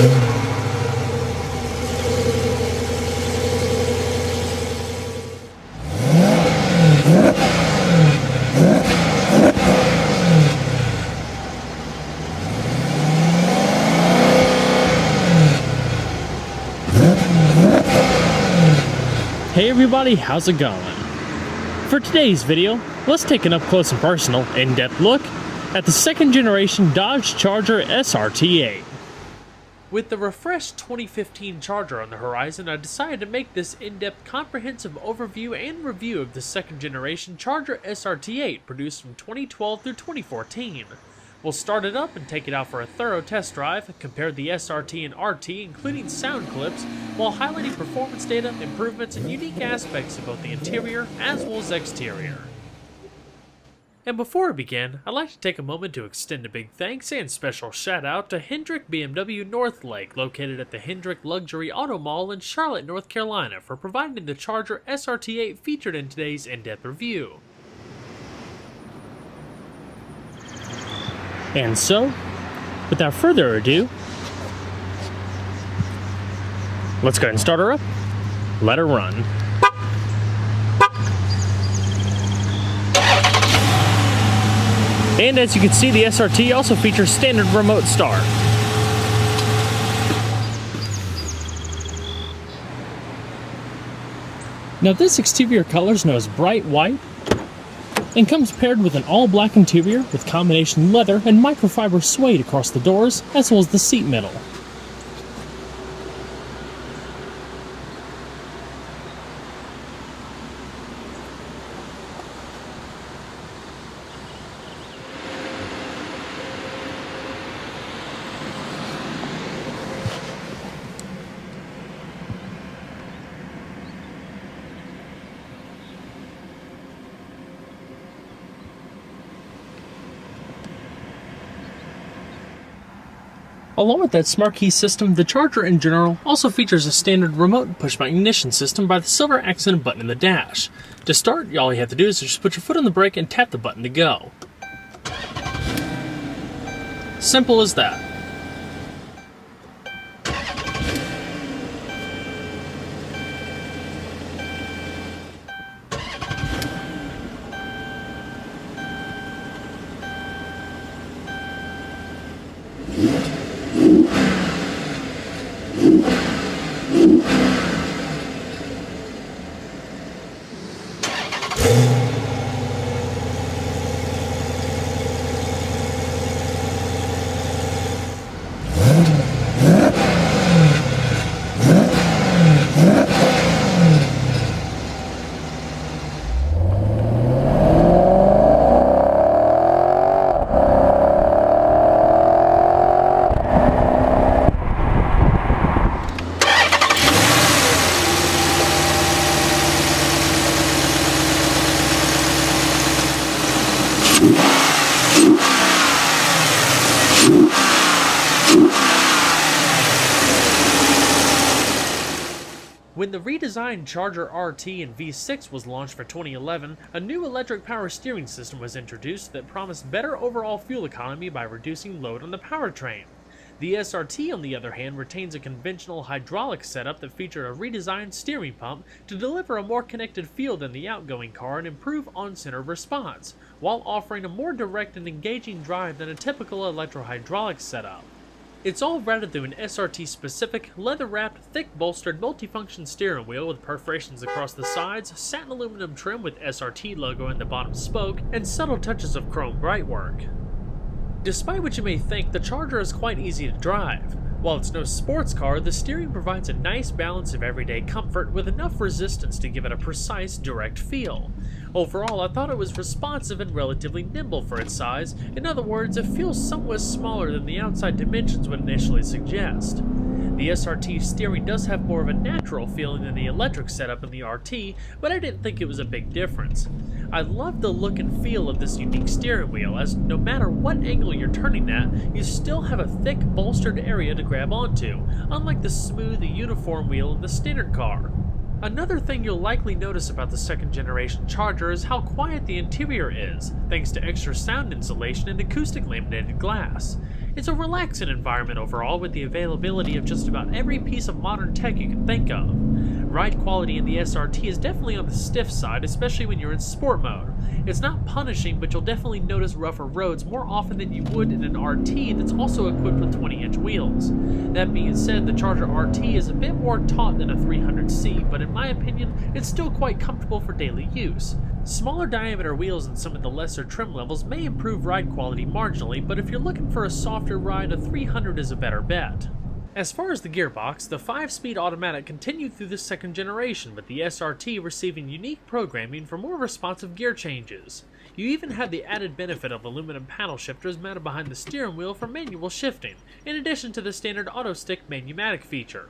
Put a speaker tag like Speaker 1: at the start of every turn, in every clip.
Speaker 1: Hey everybody, how's it going? For today's video, let's take an up-close and personal, in-depth look at the second generation Dodge Charger SRT8. With the refreshed 2015 Charger on the horizon, I decided to make this in-depth comprehensive overview and review of the second generation Charger SRT8 produced from 2012 through 2014. We'll start it up and take it out for a thorough test drive, compare the SRT and RT including sound clips, while highlighting performance data, improvements, and unique aspects of both the interior as well as exterior. And before we begin, I'd like to take a moment to extend a big thanks and special shout out to Hendrick BMW Northlake, located at the Hendrick Luxury Auto Mall in Charlotte, North Carolina, for providing the Charger SRT8 featured in today's in-depth review. And so, without further ado, let's go ahead and start her up, let her run. And as you can see, the SRT also features standard remote start. Now this exterior color is known as bright white, and comes paired with an all-black interior with combination leather and microfiber suede across the doors as well as the seat middle. Along with that smart key system, the Charger in general also features a standard remote push-button ignition system by the silver accent button in the dash. To start, all you have to do is just put your foot on the brake and tap the button to go. Simple as that. When the redesigned Charger RT and V6 was launched for 2011, a new electric power steering system was introduced that promised better overall fuel economy by reducing load on the powertrain. The SRT, on the other hand, retains a conventional hydraulic setup that featured a redesigned steering pump to deliver a more connected feel than the outgoing car and improve on-center response, while offering a more direct and engaging drive than a typical electro-hydraulic setup. It's all routed through an SRT-specific, leather-wrapped, thick-bolstered, multifunction steering wheel with perforations across the sides, satin aluminum trim with SRT logo in the bottom spoke, and subtle touches of chrome brightwork. Despite what you may think, the Charger is quite easy to drive. While it's no sports car, the steering provides a nice balance of everyday comfort with enough resistance to give it a precise, direct feel. Overall, I thought it was responsive and relatively nimble for its size. In other words, it feels somewhat smaller than the outside dimensions would initially suggest. The SRT steering does have more of a natural feeling than the electric setup in the RT, but I didn't think it was a big difference. I love the look and feel of this unique steering wheel, as no matter what angle you're turning at, you still have a thick, bolstered area to grab onto, unlike the smooth, uniform wheel in the standard car. Another thing you'll likely notice about the second generation Charger is how quiet the interior is, thanks to extra sound insulation and acoustic laminated glass. It's a relaxing environment overall with the availability of just about every piece of modern tech you can think of. Ride quality in the SRT is definitely on the stiff side, especially when you're in sport mode. It's not punishing, but you'll definitely notice rougher roads more often than you would in an RT that's also equipped with 20-inch wheels. That being said, the Charger RT is a bit more taut than a 300C, but in my opinion, it's still quite comfortable for daily use. Smaller diameter wheels in some of the lesser trim levels may improve ride quality marginally, but if you're looking for a softer ride, a 300 is a better bet. As far as the gearbox, the 5-speed automatic continued through the second generation, with the SRT receiving unique programming for more responsive gear changes. You even had the added benefit of aluminum paddle shifters mounted behind the steering wheel for manual shifting, in addition to the standard auto stick manumatic feature.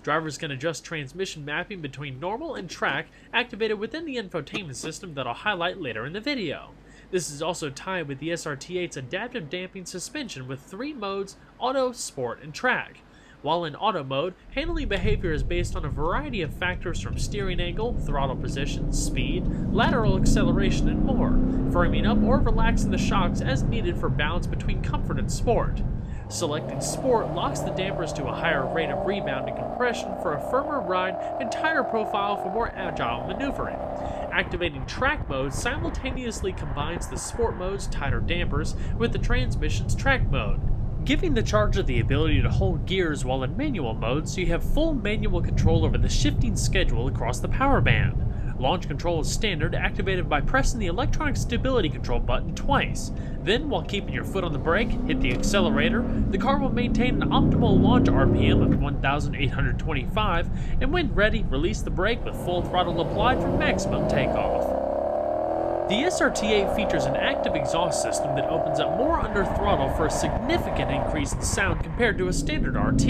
Speaker 1: Drivers can adjust transmission mapping between normal and track, activated within the infotainment system that I'll highlight later in the video. This is also tied with the SRT8's adaptive damping suspension with 3 modes: auto, sport, and track. While in auto mode, handling behavior is based on a variety of factors from steering angle, throttle position, speed, lateral acceleration, and more, firming up or relaxing the shocks as needed for balance between comfort and sport. Selecting sport locks the dampers to a higher rate of rebound and compression for a firmer ride and tire profile for more agile maneuvering. Activating track mode simultaneously combines the sport mode's tighter dampers with the transmission's track mode, giving the Charger the ability to hold gears while in manual mode, so you have full manual control over the shifting schedule across the power band. Launch control is standard, activated by pressing the electronic stability control button twice. Then, while keeping your foot on the brake, hit the accelerator. The car will maintain an optimal launch RPM of 1,825, and when ready, release the brake with full throttle applied for maximum takeoff. The SRT8 features an active exhaust system that opens up more under throttle for a significant increase in sound compared to a standard RT.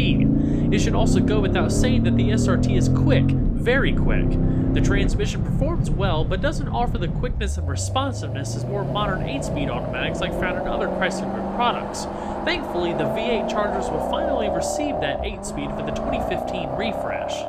Speaker 1: It should also go without saying that the SRT is quick, very quick. The transmission performs well, but doesn't offer the quickness and responsiveness as more modern 8-speed automatics like found in other Chrysler Group products. Thankfully, the V8 Chargers will finally receive that 8-speed for the 2015 refresh.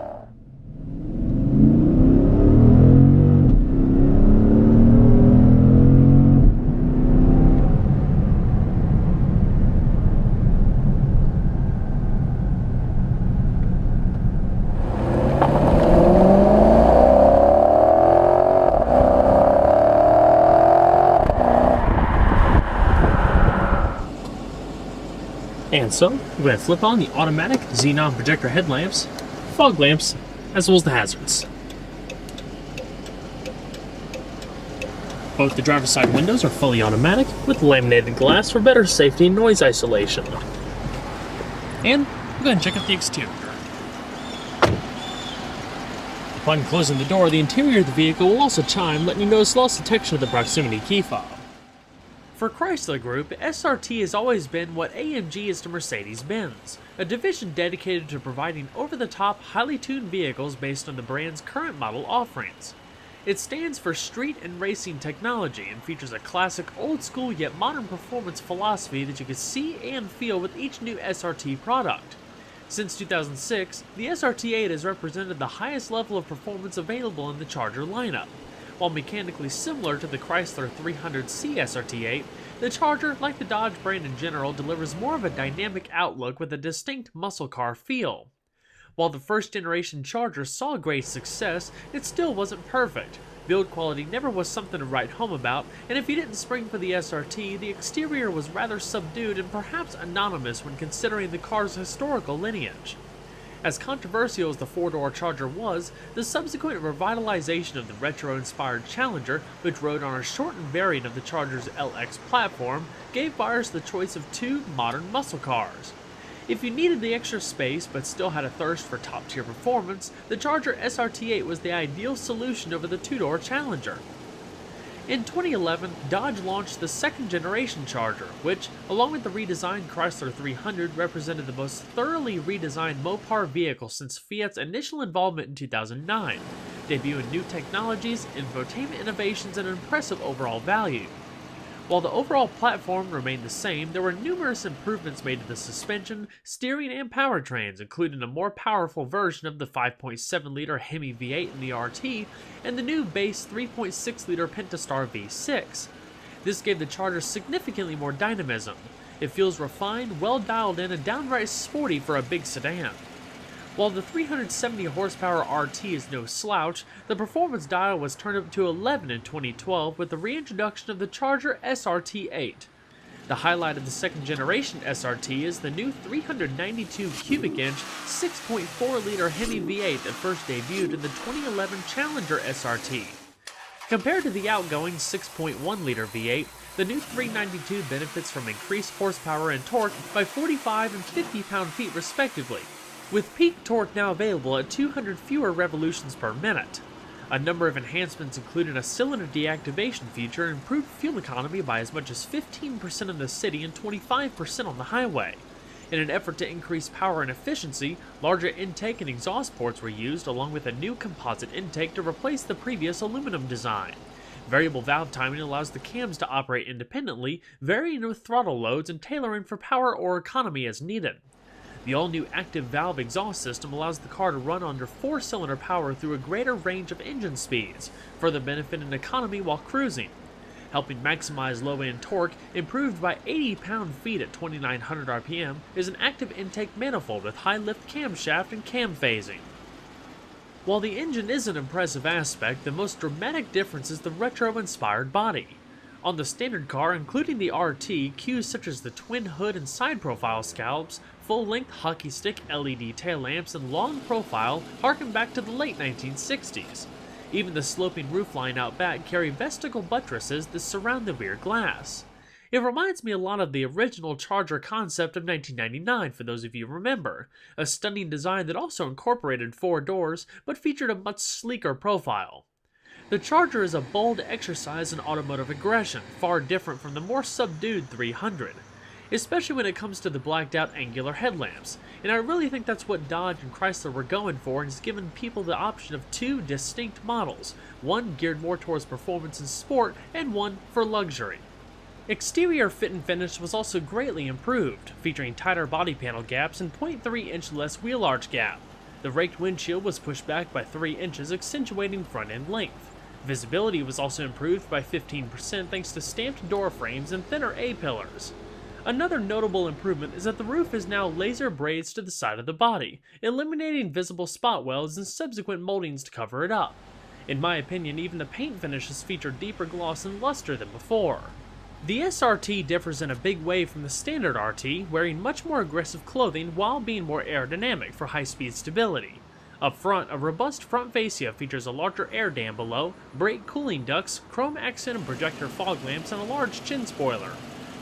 Speaker 1: And so, we're going to flip on the automatic xenon projector headlamps, fog lamps, as well as the hazards. Both the driver's side windows are fully automatic with laminated glass for better safety and noise isolation. And we're going to check out the exterior. Upon closing the door, the interior of the vehicle will also chime, letting you notice loss detection of the proximity key fob. For Chrysler Group, SRT has always been what AMG is to Mercedes-Benz, a division dedicated to providing over-the-top, highly tuned vehicles based on the brand's current model offerings. It stands for street and racing technology and features a classic, old-school yet modern performance philosophy that you can see and feel with each new SRT product. Since 2006, the SRT8 has represented the highest level of performance available in the Charger lineup. While mechanically similar to the Chrysler 300C SRT8, the Charger, like the Dodge brand in general, delivers more of a dynamic outlook with a distinct muscle car feel. While the first generation Charger saw great success, it still wasn't perfect. Build quality never was something to write home about, and if you didn't spring for the SRT, the exterior was rather subdued and perhaps anonymous when considering the car's historical lineage. As controversial as the 4-door Charger was, the subsequent revitalization of the retro-inspired Challenger, which rode on a shortened variant of the Charger's LX platform, gave buyers the choice of 2 modern muscle cars. If you needed the extra space but still had a thirst for top-tier performance, the Charger SRT8 was the ideal solution over the 2-door Challenger. In 2011, Dodge launched the second-generation Charger, which, along with the redesigned Chrysler 300, represented the most thoroughly redesigned Mopar vehicle since Fiat's initial involvement in 2009, debuting new technologies, infotainment innovations, and an impressive overall value. While the overall platform remained the same, there were numerous improvements made to the suspension, steering, and powertrains, including a more powerful version of the 5.7-liter Hemi V8 in the RT, and the new base 3.6-liter Pentastar V6. This gave the Charger significantly more dynamism. It feels refined, well dialed in, and downright sporty for a big sedan. While the 370 horsepower RT is no slouch, the performance dial was turned up to 11 in 2012 with the reintroduction of the Charger SRT8. The highlight of the second generation SRT is the new 392 cubic inch 6.4-liter Hemi V8 that first debuted in the 2011 Challenger SRT. Compared to the outgoing 6.1-liter V8, the new 392 benefits from increased horsepower and torque by 45 and 50 pound-feet respectively, with peak torque now available at 200 fewer revolutions per minute. A number of enhancements included a cylinder deactivation feature and improved fuel economy by as much as 15% in the city and 25% on the highway. In an effort to increase power and efficiency, larger intake and exhaust ports were used along with a new composite intake to replace the previous aluminum design. Variable valve timing allows the cams to operate independently, varying with throttle loads and tailoring for power or economy as needed. The all-new active valve exhaust system allows the car to run under 4-cylinder power through a greater range of engine speeds, further benefiting economy while cruising. Helping maximize low-end torque, improved by 80 pound-feet at 2900 RPM, is an active intake manifold with high-lift camshaft and cam phasing. While the engine is an impressive aspect, the most dramatic difference is the retro-inspired body. On the standard car, including the RT, cues such as the twin hood and side profile scallops, full-length hockey stick LED tail lamps, and long profile harken back to the late 1960s. Even the sloping roofline out back carry vestigial buttresses that surround the rear glass. It reminds me a lot of the original Charger concept of 1999, for those of you who remember, a stunning design that also incorporated 4 doors but featured a much sleeker profile. The Charger is a bold exercise in automotive aggression, far different from the more subdued 300, especially when it comes to the blacked out angular headlamps, and I really think that's what Dodge and Chrysler were going for and has given people the option of 2 distinct models, one geared more towards performance and sport, and one for luxury. Exterior fit and finish was also greatly improved, featuring tighter body panel gaps and 0.3-inch less wheel arch gap. The raked windshield was pushed back by 3 inches, accentuating front end length. Visibility was also improved by 15% thanks to stamped door frames and thinner A-pillars. Another notable improvement is that the roof is now laser brazed to the side of the body, eliminating visible spot welds and subsequent moldings to cover it up. In my opinion, even the paint finishes feature deeper gloss and luster than before. The SRT differs in a big way from the standard RT, wearing much more aggressive clothing while being more aerodynamic for high-speed stability. Up front, a robust front fascia features a larger air dam below, brake cooling ducts, chrome accent and projector fog lamps, and a large chin spoiler.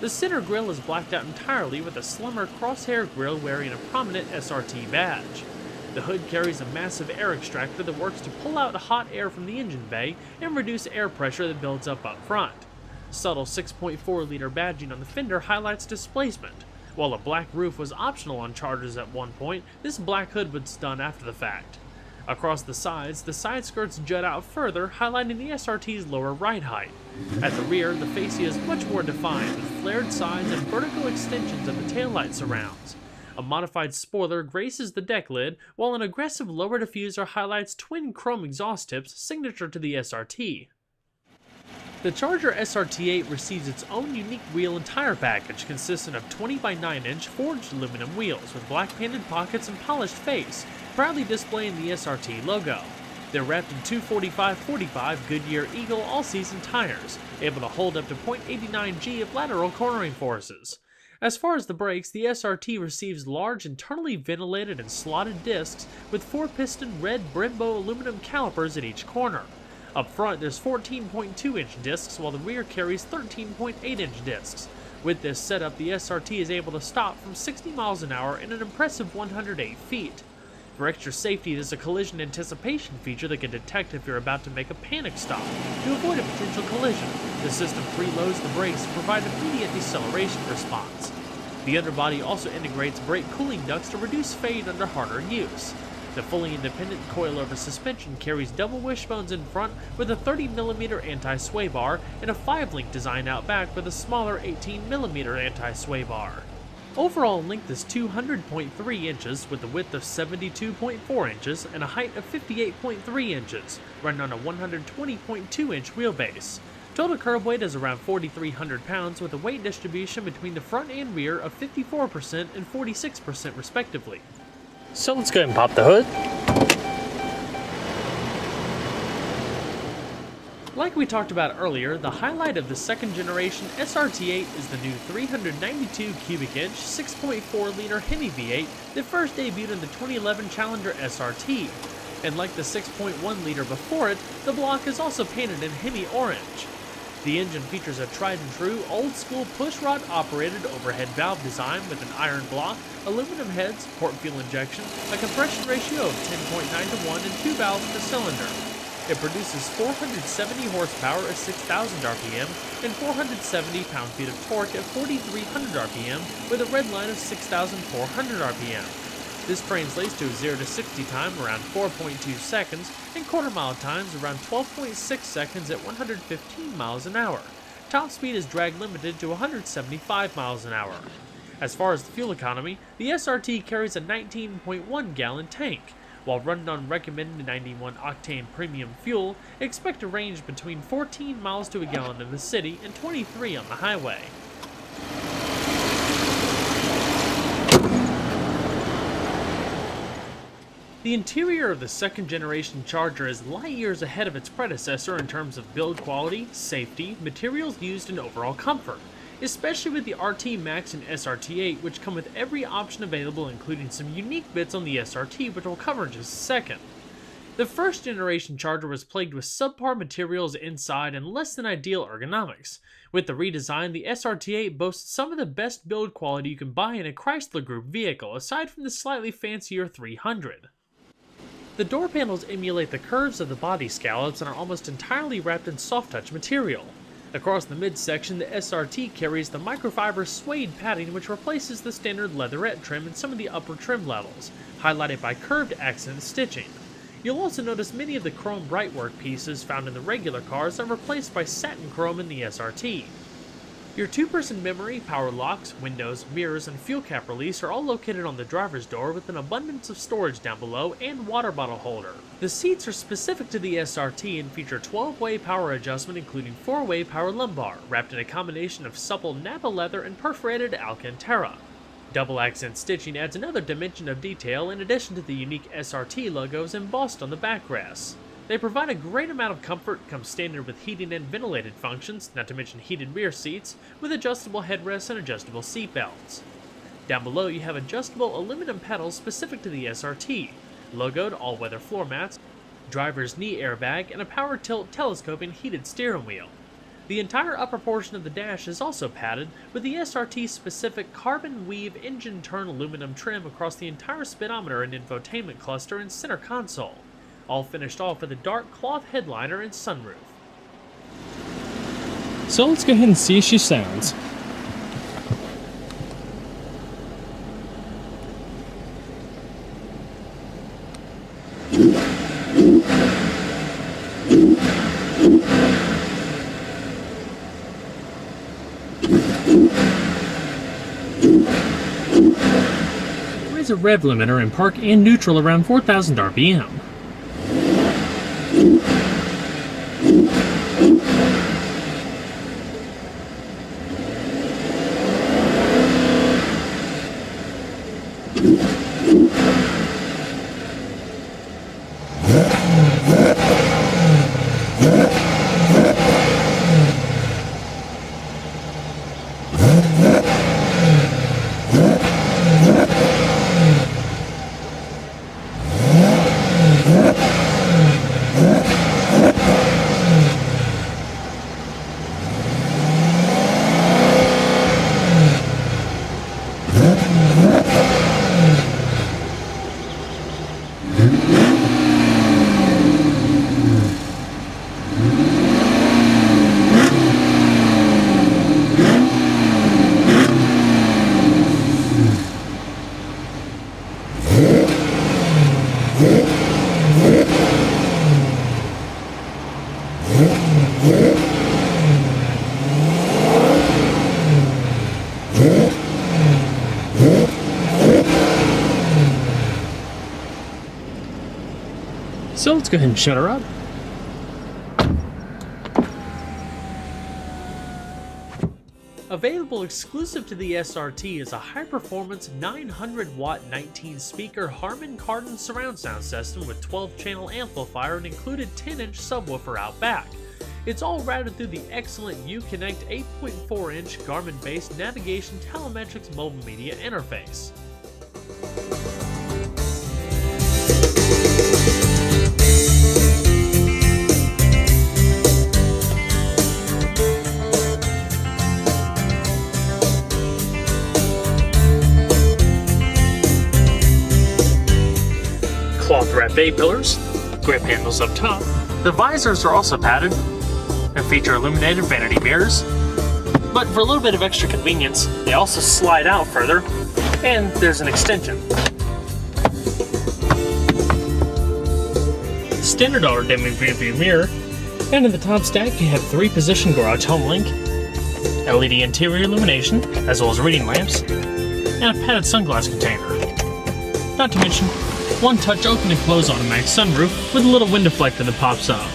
Speaker 1: The center grille is blacked out entirely with a slimmer crosshair grille wearing a prominent SRT badge. The hood carries a massive air extractor that works to pull out hot air from the engine bay and reduce air pressure that builds up front. Subtle 6.4-liter badging on the fender highlights displacement. While a black roof was optional on Chargers at one point, this black hood was done after the fact. Across the side skirts jut out further, highlighting the SRT's lower ride height. At the rear, the fascia is much more defined, with flared sides and vertical extensions of the taillight surrounds. A modified spoiler graces the deck lid, while an aggressive lower diffuser highlights twin chrome exhaust tips signature to the SRT. The Charger SRT8 receives its own unique wheel and tire package consisting of 20x9-inch forged aluminum wheels with black painted pockets and polished face, proudly displaying the SRT logo. They're wrapped in 245/45 Goodyear Eagle all-season tires, able to hold up to 0.89 G of lateral cornering forces. As far as the brakes, the SRT receives large internally ventilated and slotted discs with 4-piston red Brembo aluminum calipers at each corner. Up front, there's 14.2-inch discs, while the rear carries 13.8-inch discs. With this setup, the SRT is able to stop from 60 miles an hour in an impressive 108 feet. For extra safety, there's a collision anticipation feature that can detect if you're about to make a panic stop. To avoid a potential collision, the system preloads the brakes to provide immediate deceleration response. The underbody also integrates brake cooling ducts to reduce fade under harder use. The fully independent coilover suspension carries double wishbones in front with a 30mm anti-sway bar and a 5-link design out back with a smaller 18mm anti-sway bar. Overall length is 200.3 inches with a width of 72.4 inches and a height of 58.3 inches, running on a 120.2-inch wheelbase. Total curb weight is around 4,300 pounds with a weight distribution between the front and rear of 54% and 46% respectively. So let's go ahead and pop the hood. Like we talked about earlier, the highlight of the second generation SRT8 is the new 392 cubic inch 6.4 liter Hemi V8 that first debuted in the 2011 Challenger SRT. And like the 6.1 liter before it, the block is also painted in Hemi orange. The engine features a tried and true old-school push-rod operated overhead valve design with an iron block, aluminum heads, port fuel injection, a compression ratio of 10.9 to 1, and 2 valves per cylinder. It produces 470 horsepower at 6,000 RPM and 470 pound-feet of torque at 4,300 RPM with a red line of 6,400 RPM. This translates to a 0 to 60 time around 4.2 seconds and quarter-mile times around 12.6 seconds at 115 miles an hour. Top speed is drag limited to 175 miles an hour. As far as the fuel economy, the SRT carries a 19.1 gallon tank. While running on recommended 91 octane premium fuel, expect a range between 14 miles to a gallon in the city and 23 on the highway. The interior of the second generation Charger is light years ahead of its predecessor in terms of build quality, safety, materials used, and overall comfort, especially with the RT Max and SRT8, which come with every option available, including some unique bits on the SRT, which we'll cover in just a second. The first generation Charger was plagued with subpar materials inside and less than ideal ergonomics. With the redesign, the SRT8 boasts some of the best build quality you can buy in a Chrysler Group vehicle, aside from the slightly fancier 300. The door panels emulate the curves of the body scallops and are almost entirely wrapped in soft-touch material. Across the midsection, the SRT carries the microfiber suede padding which replaces the standard leatherette trim in some of the upper trim levels, highlighted by curved accent stitching. You'll also notice many of the chrome brightwork pieces found in the regular cars are replaced by satin chrome in the SRT. Your two-person memory, power locks, windows, mirrors, and fuel cap release are all located on the driver's door with an abundance of storage down below and water bottle holder. The seats are specific to the SRT and feature 12-way power adjustment including 4-way power lumbar, wrapped in a combination of supple Napa leather and perforated Alcantara. Double accent stitching adds another dimension of detail in addition to the unique SRT logos embossed on the backrest. They provide a great amount of comfort, come standard with heating and ventilated functions, not to mention heated rear seats, with adjustable headrests and adjustable seat belts. Down below you have adjustable aluminum pedals specific to the SRT, logoed all-weather floor mats, driver's knee airbag, and a power tilt telescoping heated steering wheel. The entire upper portion of the dash is also padded, with the SRT-specific carbon weave engine turn aluminum trim across the entire speedometer and infotainment cluster and center console, all finished off with a dark cloth headliner and sunroof.
Speaker 2: So let's go ahead and see how she sounds.
Speaker 1: There is a rev limiter in park and neutral around 4,000 RPM. So let's go ahead and shut her up. Available exclusive to the SRT is a high-performance 900-watt 19-speaker Harman Kardon surround sound system with 12-channel amplifier and included 10-inch subwoofer out back. It's all routed through the excellent Uconnect 8.4-inch Garmin-based navigation telemetrics mobile media interface. Cloth wrapped A-pillars, grip handles up top. The visors are also padded and feature illuminated vanity mirrors, but for a little bit of extra convenience, they also slide out further, and there's an extension. Standard auto dimming rear view mirror, and in the top stack you have 3-position garage home link, LED interior illumination, as well as reading lamps, and a padded sunglass container. Not to mention, one-touch open and close automatic sunroof with a little wind deflector that pops up.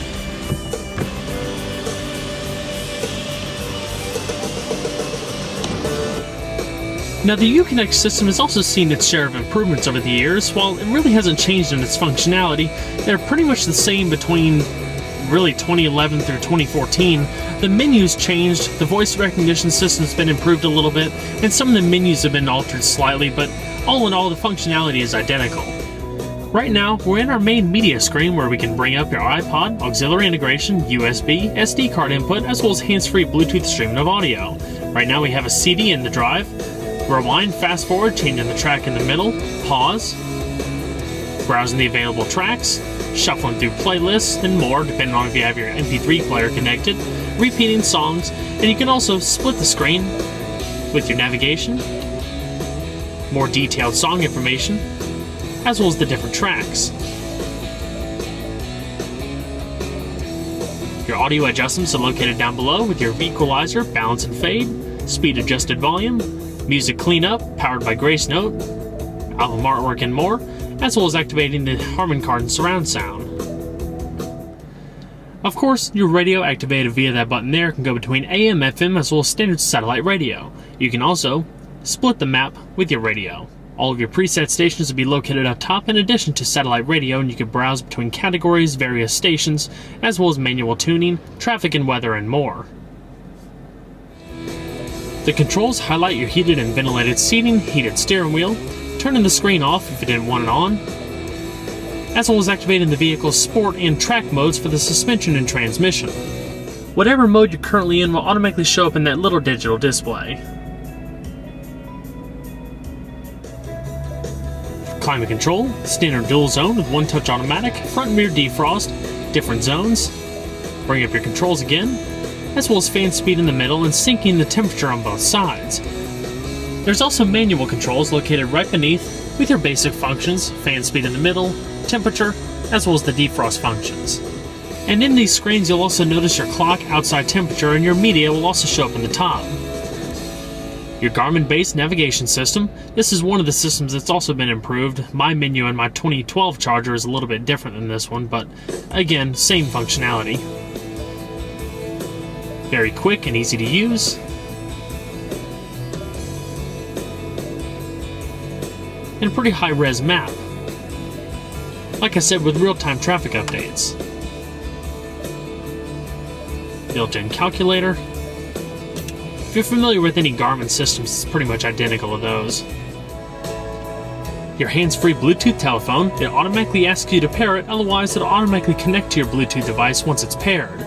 Speaker 1: Now, the Uconnect system has also seen its share of improvements over the years. While it really hasn't changed in its functionality, they're pretty much the same between really 2011 through 2014. The menus changed, the voice recognition system's been improved a little bit, and some of the menus have been altered slightly, but all in all, the functionality is identical. Right now, we're in our main media screen where we can bring up your iPod, auxiliary integration, USB, SD card input, as well as hands-free Bluetooth streaming of audio. Right now we have a CD in the drive, rewind, fast forward, changing the track in the middle, pause, browsing the available tracks, shuffling through playlists, and more depending on if you have your MP3 player connected, repeating songs, and you can also split the screen with your navigation, more detailed song information, as well as the different tracks. Your audio adjustments are located down below with your equalizer, balance and fade, speed adjusted volume, music cleanup powered by Grace Note, album artwork and more, as well as activating the Harman Kardon surround sound. Of course, your radio activated via that button there can go between AM, FM, as well as standard satellite radio. You can also split the map with your radio. All of your preset stations will be located up top in addition to satellite radio, and you can browse between categories, various stations, as well as manual tuning, traffic and weather, and more. The controls highlight your heated and ventilated seating, heated steering wheel, turning the screen off if you didn't want it on, as well as activating the vehicle's sport and track modes for the suspension and transmission. Whatever mode you're currently in will automatically show up in that little digital display. Climate control, standard dual zone with one-touch automatic, front and rear defrost, different zones, bring up your controls again, as well as fan speed in the middle and syncing the temperature on both sides. There's also manual controls located right beneath with your basic functions, fan speed in the middle, temperature, as well as the defrost functions. And in these screens you'll also notice your clock, outside temperature, and your media will also show up in the top. Your Garmin-based navigation system. This is one of the systems that's also been improved. My menu on my 2012 Charger is a little bit different than this one, but again, same functionality. Very quick and easy to use. And a pretty high-res map. Like I said, with real-time traffic updates. Built-in calculator. If you're familiar with any Garmin systems, it's pretty much identical to those. Your hands-free Bluetooth telephone, it automatically asks you to pair it, otherwise it'll automatically connect to your Bluetooth device once it's paired.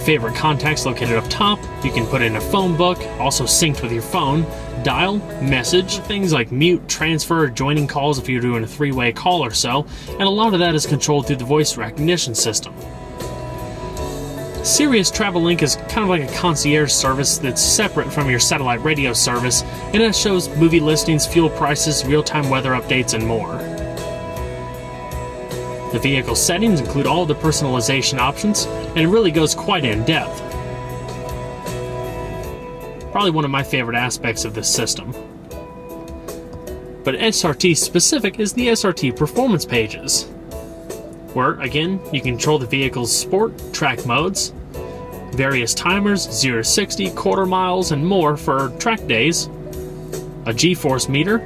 Speaker 1: Favorite contacts located up top, you can put in a phone book, also synced with your phone, dial, message, things like mute, transfer, joining calls if you're doing a 3-way call or so, and a lot of that is controlled through the voice recognition system. Sirius Travel Link is kind of like a concierge service that's separate from your satellite radio service, and it shows movie listings, fuel prices, real-time weather updates, and more. The vehicle settings include all the personalization options, and it really goes quite in depth. Probably one of my favorite aspects of this system. But SRT specific is the SRT performance pages, where, again, you control the vehicle's sport, track modes, various timers, 0 to 60, quarter miles, and more for track days, a G-force meter,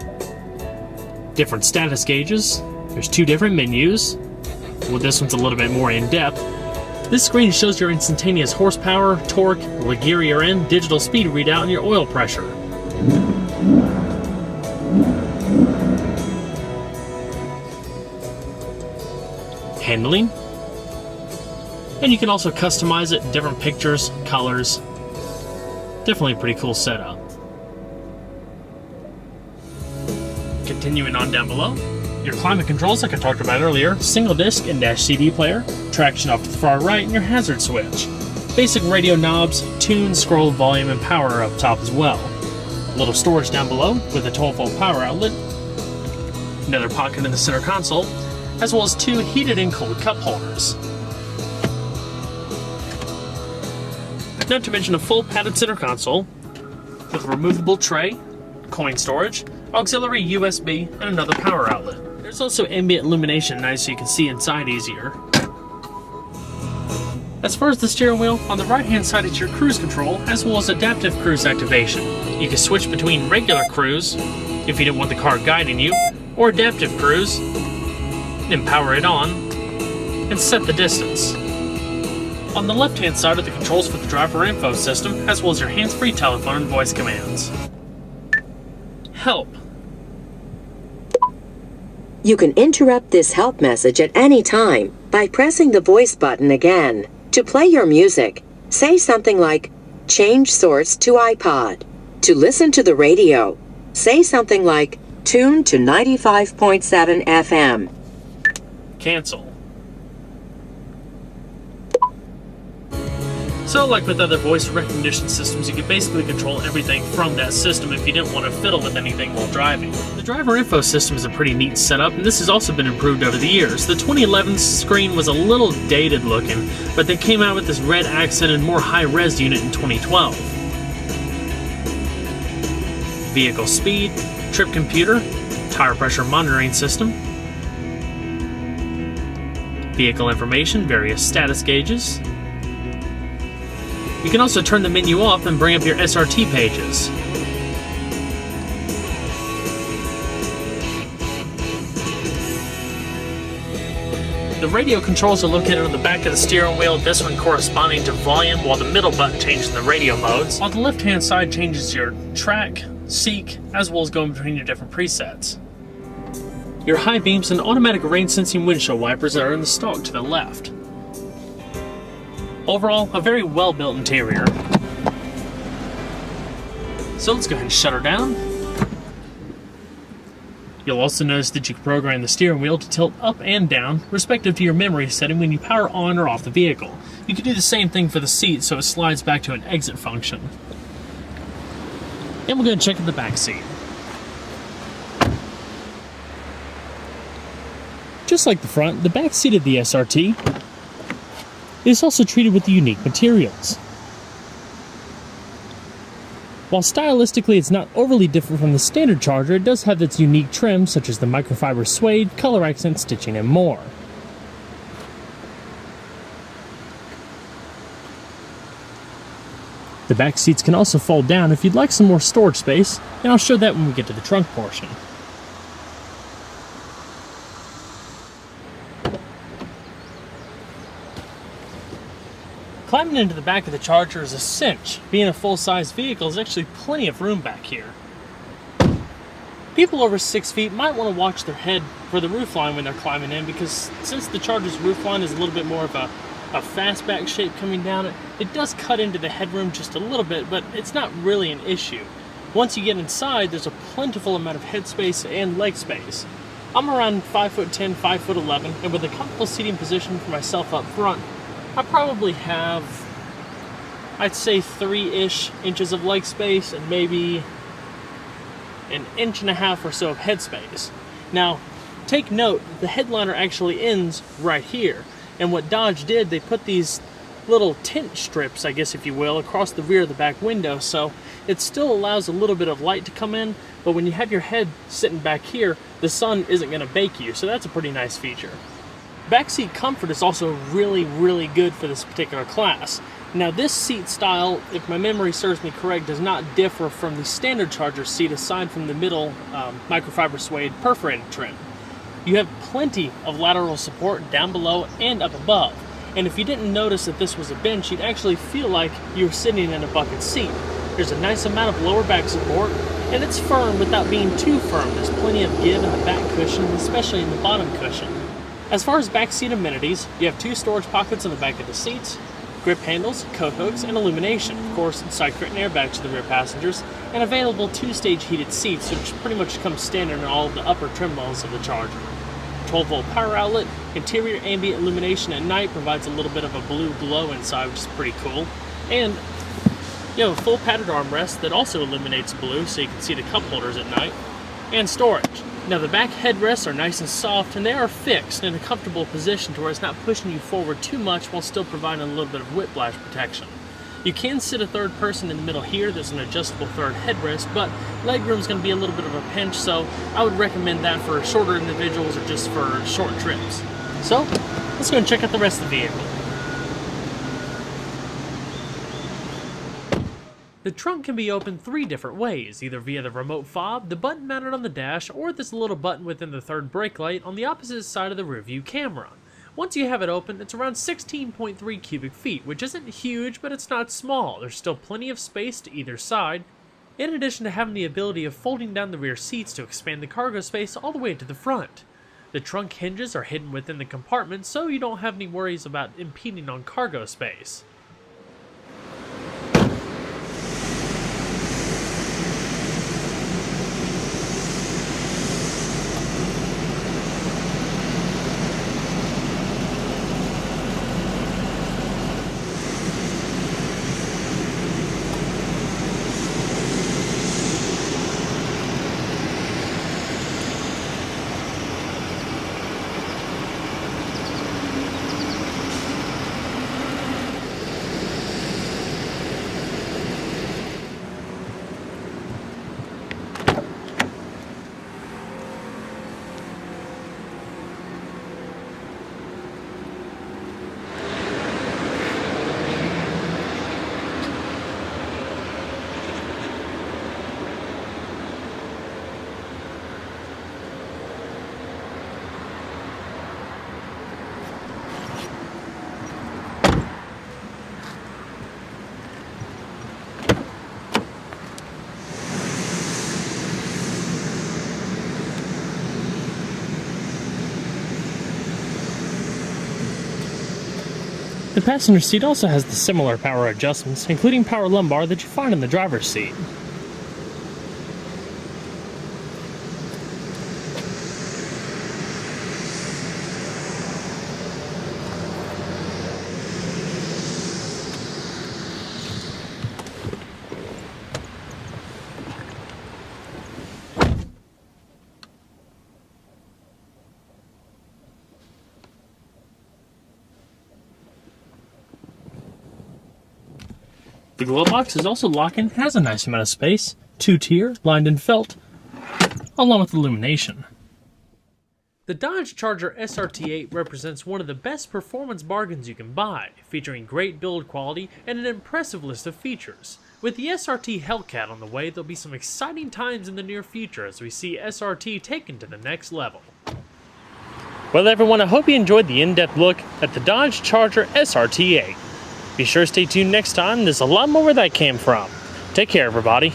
Speaker 1: different status gauges, there's 2 different menus, well this one's a little bit more in-depth. This screen shows your instantaneous horsepower, torque, what gear you're in, digital speed readout, and your oil pressure. Handling. And you can also customize it, different pictures, colors. Definitely a pretty cool setup. Continuing on down below, your climate controls like I talked about earlier, single disc and dash CD player, traction off to the far right, and your hazard switch. Basic radio knobs, tune, scroll, volume, and power up top as well. A little storage down below with a 12-volt power outlet, another pocket in the center console, as well as 2 heated and cold cup holders. Not to mention a full padded center console with a removable tray, coin storage, auxiliary USB, and another power outlet. There's also ambient illumination nice so you can see inside easier. As far as the steering wheel, on the right hand side is your cruise control as well as adaptive cruise activation. You can switch between regular cruise if you don't want the car guiding you, or adaptive cruise, then power it on, and set the distance. On the left hand side are the controls for the driver info system as well as your hands-free telephone and voice commands. Help.
Speaker 3: You can interrupt this help message at any time by pressing the voice button again. To play your music, say something like, change source to iPod. To listen to the radio, say something like, tune to 95.7 FM.
Speaker 1: Cancel. So like with other voice recognition systems, you can basically control everything from that system if you didn't want to fiddle with anything while driving. The driver info system is a pretty neat setup, and this has also been improved over the years. The 2011 screen was a little dated looking, but they came out with this red accented, more high-res unit in 2012. Vehicle speed, trip computer, tire pressure monitoring system, vehicle information, various status gauges. You can also turn the menu off and bring up your SRT pages. The radio controls are located on the back of the steering wheel, this one corresponding to volume, while the middle button changes the radio modes, while the left-hand side changes your track, seek, as well as going between your different presets. Your high beams and automatic rain-sensing windshield wipers are in the stalk to the left. Overall, a very well-built interior. So let's go ahead and shut her down. You'll also notice that you can program the steering wheel to tilt up and down, respective to your memory setting when you power on or off the vehicle. You can do the same thing for the seat so it slides back to an exit function. And we'll go and check in the back seat. Just like the front, the back seat of the SRT is also treated with the unique materials. While stylistically it's not overly different from the standard Charger, it does have its unique trim such as the microfiber suede, color accent stitching, and more. The back seats can also fold down if you'd like some more storage space, and I'll show that when we get to the trunk portion. Climbing into the back of the Charger is a cinch. Being a full-size vehicle, there's actually plenty of room back here. People over 6 feet might want to watch their head for the roofline when they're climbing in, because since the Charger's roofline is a little bit more of a fastback shape coming down, it does cut into the headroom just a little bit, but it's not really an issue. Once you get inside, there's a plentiful amount of headspace and leg space. I'm around 5'10", 5'11", and with a comfortable seating position for myself up front, I probably have, I'd say 3-ish inches of leg space and maybe an 1.5 inches or so of headspace. Now, take note, the headliner actually ends right here. And what Dodge did, they put these little tint strips, I guess if you will, across the rear of the back window, so it still allows a little bit of light to come in, but when you have your head sitting back here, the sun isn't going to bake you, so that's a pretty nice feature. Backseat comfort is also really good for this particular class. Now this seat style, if my memory serves me correct, does not differ from the standard Charger seat aside from the middle microfiber suede perforated trim. You have plenty of lateral support down below and up above. And if you didn't notice that this was a bench, you'd actually feel like you were sitting in a bucket seat. There's a nice amount of lower back support, and it's firm without being too firm. There's plenty of give in the back cushion, especially in the bottom cushion. As far as back seat amenities, you have 2 storage pockets on the back of the seats, grip handles, coat hooks, and illumination. Of course, side curtain airbags to the rear passengers, and available 2-stage heated seats, which pretty much come standard in all of the upper trim levels of the Charger. 12-volt power outlet, interior ambient illumination at night provides a little bit of a blue glow inside, which is pretty cool. And you have a full padded armrest that also illuminates blue so you can see the cup holders at night. And storage. Now the back headrests are nice and soft, and they are fixed in a comfortable position to where it's not pushing you forward too much while still providing a little bit of whiplash protection. You can sit a third person in the middle here. There's an adjustable third headrest, but legroom is going to be a little bit of a pinch, so I would recommend that for shorter individuals or just for short trips. So, let's go and check out the rest of the vehicle. The trunk can be opened 3 different ways, either via the remote fob, the button mounted on the dash, or this little button within the third brake light on the opposite side of the rearview camera. Once you have it open, it's around 16.3 cubic feet, which isn't huge, but it's not small. There's still plenty of space to either side, in addition to having the ability of folding down the rear seats to expand the cargo space all the way to the front. The trunk hinges are hidden within the compartment, so you don't have any worries about impeding on cargo space.
Speaker 2: The passenger seat also has the similar power adjustments, including power lumbar that you find in the driver's seat. The glove box is also lock-in, has a nice amount of space, 2-tier, lined in felt, along with illumination.
Speaker 1: The Dodge Charger SRT8 represents one of the best performance bargains you can buy, featuring great build quality and an impressive list of features. With the SRT Hellcat on the way, there'll be some exciting times in the near future as we see SRT taken to the next level.
Speaker 2: Well everyone, I hope you enjoyed the in-depth look at the Dodge Charger SRT8. Be sure to stay tuned next time, there's a lot more where that came from. Take care everybody.